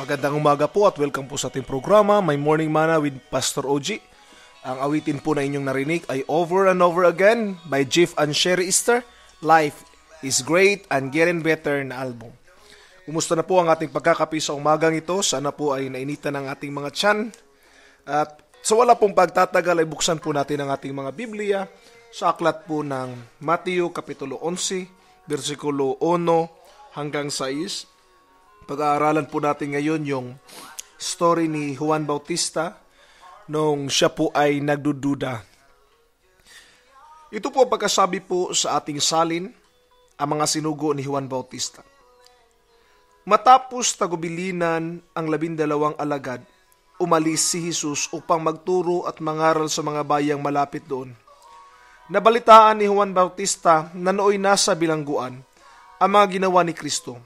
Magandang umaga po at welcome po sa ating programa, My Morning Manna with Pastor OG. Ang awitin po na inyong narinig ay Over and Over Again by Jeff and Sherry Easter, Life is Great and Getting Better na album. Kumusta na po ang ating pagkakapi sa umagang ito? Sana po ay nainitan ng ating mga tiyan. At sa wala pong pagtatagal ay buksan po natin ang ating mga Biblia sa aklat po ng Mateo Kapitulo 11, versikulo 1 hanggang 6. Pag-aaralan po natin ngayon yung story ni Juan Bautista nung siya po ay nagdududa. Ito po ang pagkasabi po sa ating salin, ang mga sinugo ni Juan Bautista. Matapos tagubilinan ang 12 alagad, umalis si Jesus upang magturo at mangaral sa mga bayang malapit doon. Nabalitaan ni Juan Bautista na nooy nasa bilangguan ang mga ginawa ni Kristo.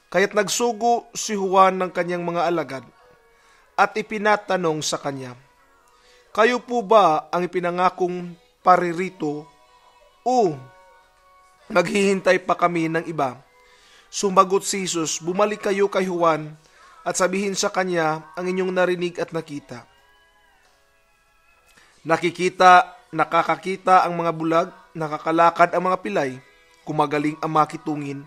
Kaya't nagsugo si Juan ng kanyang mga alagad at ipinatanong sa kanya, "Kayo po ba ang ipinangakong paririto o maghihintay pa kami ng iba?" Sumagot si Jesus, "Bumalik kayo kay Juan at sabihin sa kanya ang inyong narinig at nakita. Nakakakita ang mga bulag, nakakalakad ang mga pilay, kumagaling ang makitungin,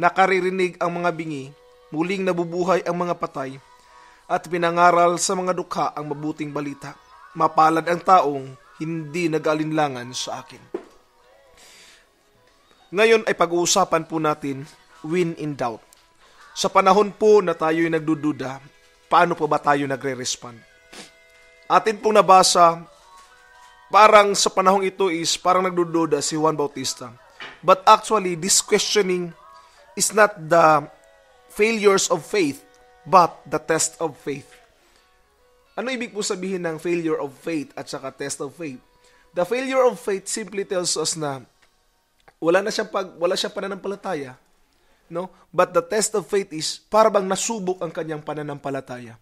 nakaririnig ang mga bingi, muling nabubuhay ang mga patay, at pinangaral sa mga dukha ang mabuting balita. Mapalad ang taong hindi nag-alinlangan sa akin." Ngayon ay pag-uusapan po natin, when in doubt. Sa panahon po na tayo'y nagdududa, paano po ba tayo nagre-respond? Atin pong nabasa, parang sa panahong ito is parang nagdududa si Juan Bautista. But actually, this questioning is not the failures of faith, but the test of faith. Ano ibig po sabihin ng failure of faith at saka test of faith? The failure of faith simply tells us na wala siyang pananampalataya, no? But the test of faith is para bang nasubok ang kanyang pananampalataya.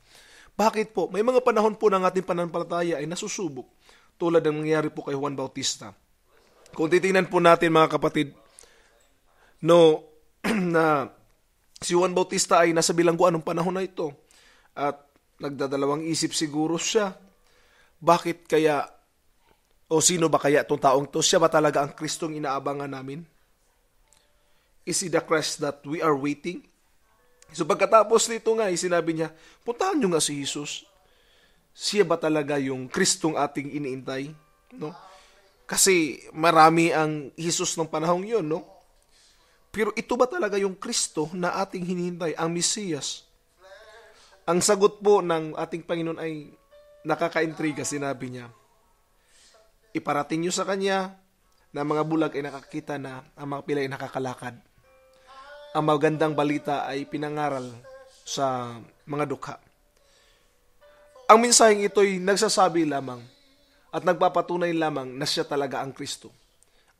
Bakit po? May mga panahon po ng ating pananampalataya ay nasusubok, tulad ng nangyari po kay Juan Bautista. Kung titingnan po natin mga kapatid, no, na si Juan Bautista ay nasa bilangguan ng panahon na ito at nagdadalawang isip siguro siya. Bakit kaya o sino ba kaya itong taong to? Siya ba talaga ang Kristong inaabangan namin? Is he the Christ that we are waiting? So pagkatapos nito nga, sinabi niya, puntahan nyo nga si Jesus. Siya ba talaga yung Kristong ating iniintay? No? Kasi marami ang Jesus ng panahong yun, no? Pero ito ba talaga yung Kristo na ating hinihintay, ang Mesiyas? Ang sagot po ng ating Panginoon ay nakakaintriga. Sinabi niya, iparating niyo sa Kanya na mga bulag ay nakakita na, ang mga pilay ay nakakalakad. Ang magandang balita ay pinangaral sa mga dukha. Ang mensaheng ito ay nagsasabi lamang at nagpapatunay lamang na siya talaga ang Kristo.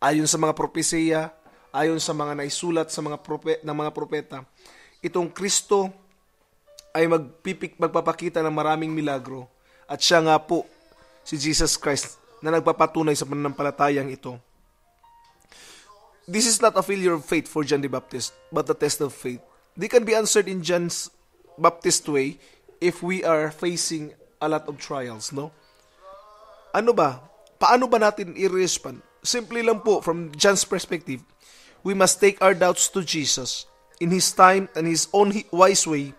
Ayon sa mga propesiya, ayon sa mga naisulat sa mga propeta, itong Kristo ay magpapakita ng maraming milagro at siya nga po si Jesus Christ na nagpapatunay sa pananampalatayang ito. This is not a failure of faith for John the Baptist, but a test of faith. They can be answered in John's Baptist way if we are facing a lot of trials, no? Ano ba? Paano ba natin i-respond? Simply lang po, from John's perspective, we must take our doubts to Jesus. In His time and His own wise way,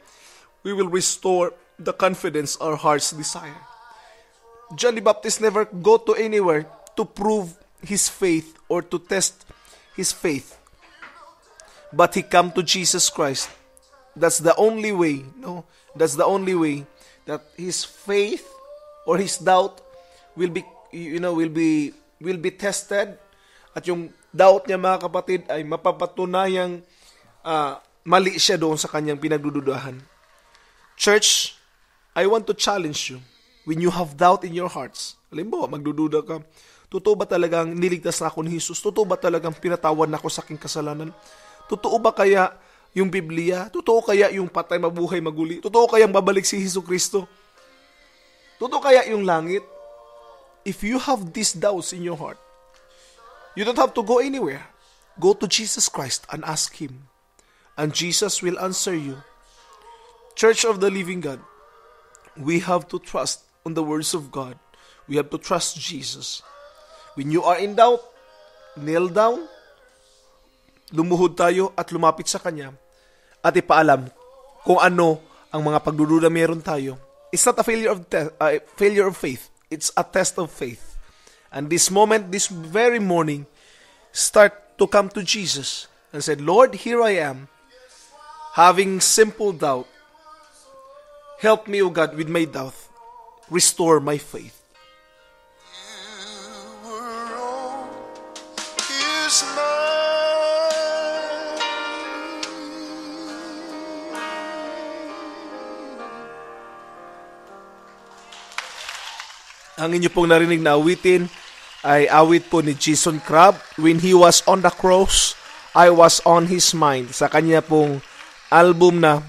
we will restore the confidence our hearts desire. John the Baptist never go to anywhere to prove his faith or to test his faith. But he come to Jesus Christ. That's the only way, no? That's the only way that his faith or his doubt will be tested, at yung doubt niya mga kapatid ay mapapatunayang mali siya doon sa kanyang pinagdududahan. Church, I want to challenge you. When you have doubt in your hearts, halimbawa magdududa ka, totoo ba talagang niligtas na ako ni Jesus? Totoo ba talagang pinatawad na ako sa aking kasalanan? Totoo ba kaya yung Biblia? Totoo kaya yung patay mabuhay maguli? Totoo kayang babalik si Jesucristo? Totoo kaya yung langit? If you have these doubts in your heart, you don't have to go anywhere. Go to Jesus Christ and ask Him. And Jesus will answer you. Church of the Living God, we have to trust on the words of God. We have to trust Jesus. When you are in doubt, kneel down, lumuhod tayo at lumapit sa Kanya at ipaalam kung ano ang mga pagdududa meron tayo. It's not a failure of faith. It's a test of faith. And this moment, this very morning, start to come to Jesus and said, Lord, here I am, having simple doubt. Help me, O God, with my doubt. Restore my faith. Ang inyo pong narinig na awitin ay awit po ni Jason Crabb. When he was on the cross, I was on his mind. Sa kanya pong album na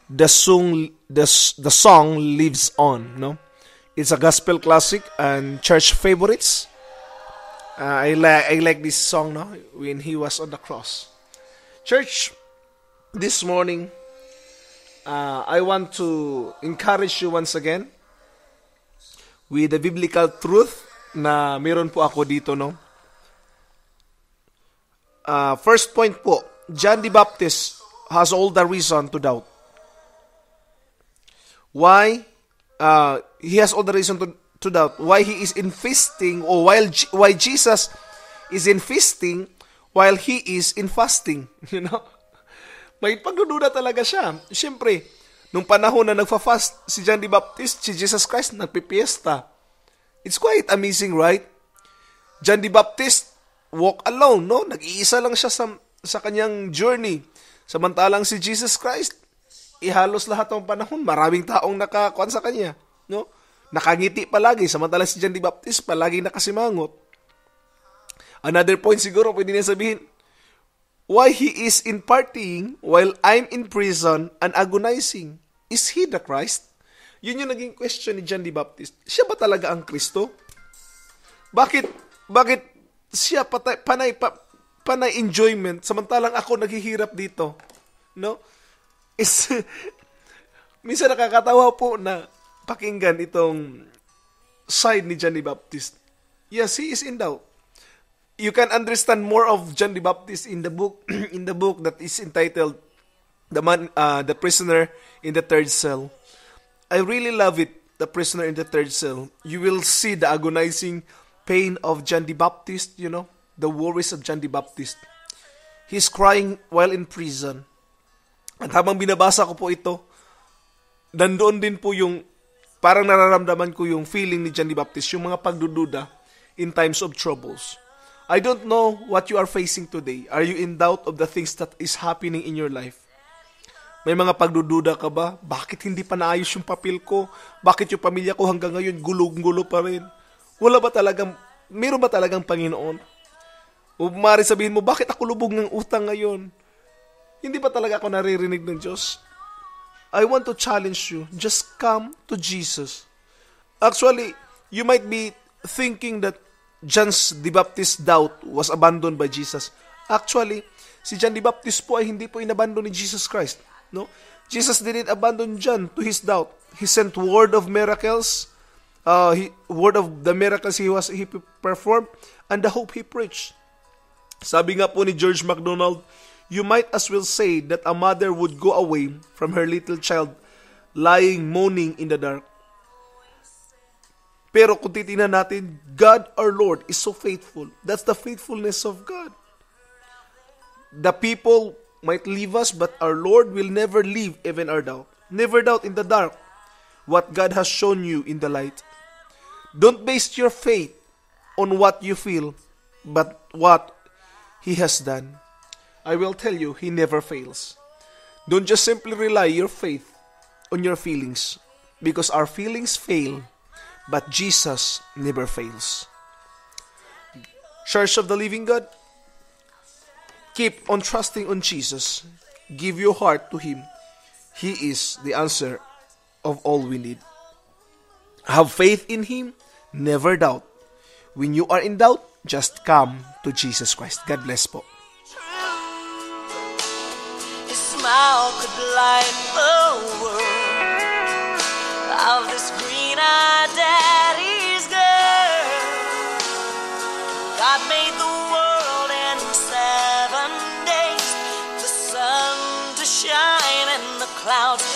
The Song Lives On. No? It's a gospel classic and church favorites. I like this song, no? When he was on the cross. Church, this morning, I want to encourage you once again with the biblical truth na meron po ako dito, no? First point po, John the Baptist has all the reason to doubt. Why? He has all the reason to doubt. Why he is in feasting, or why Jesus is in feasting while he is in fasting. You know? May pagdududa talaga siya. Siyempre, nung panahon na nagfa-fast si John the Baptist, si Jesus Christ nagpipiesta. It's quite amazing, right? John the Baptist walk alone, no? Nag-iisa lang siya sa kanyang journey. Samantalang si Jesus Christ, ihalos lahat ng panahon, maraming taong nakakuan sa kanya, no? Nakangiti palagi, samantalang si John the Baptist palagi nakasimangot. Another point siguro, pwede niya sabihin, why he is in partying while I'm in prison and agonizing? Is he the Christ? Yun yung naging question ni John the Baptist. Siya ba talaga ang Kristo? Bakit siya panay enjoyment samantalang ako naghihirap dito? No? Minsan nakakatawa po na pakinggan itong side ni John the Baptist. Yes, he is in doubt. You can understand more of John the Baptist in the book that is entitled The Prisoner in the Third Cell. I really love it, The Prisoner in the Third Cell. You will see the agonizing pain of John the Baptist, you know, the worries of John the Baptist. He's crying while in prison. At habang binabasa ko po ito, nandoon din po yung, parang nararamdaman ko yung feeling ni John the Baptist, yung mga pagdududa in times of troubles. I don't know what you are facing today. Are you in doubt of the things that is happening in your life? May mga pagdududa ka ba? Bakit hindi pa naayos yung papel ko? Bakit yung pamilya ko hanggang ngayon gulong-gulo pa rin? Meron ba talagang Panginoon? O maaari sabihin mo, bakit ako lubog ng utang ngayon? Hindi ba talaga ako naririnig ng Diyos? I want to challenge you. Just come to Jesus. Actually, you might be thinking that John the Baptist's doubt was abandoned by Jesus. Actually, si John the Baptist po ay hindi po inabandon ni Jesus Christ. No? Jesus didn't abandon John to his doubt. He sent word of miracles, word of the miracles he performed, and the hope he preached. Sabi nga po ni George MacDonald, you might as well say that a mother would go away from her little child lying moaning in the dark. Pero kung titingnan natin, God our Lord is so faithful. That's the faithfulness of God. The people might leave us, but our Lord will never leave even our doubt. Never doubt in the dark what God has shown you in the light. Don't base your faith on what you feel, but what He has done. I will tell you, He never fails. Don't just simply rely your faith on your feelings, because our feelings fail, but Jesus never fails. Church of the Living God, keep on trusting on Jesus. Give your heart to Him. He is the answer of all we need. Have faith in Him. Never doubt. When you are in doubt, just come to Jesus Christ. God bless po. His smile could light the world. made the world in 7 days, the sun to shine and the clouds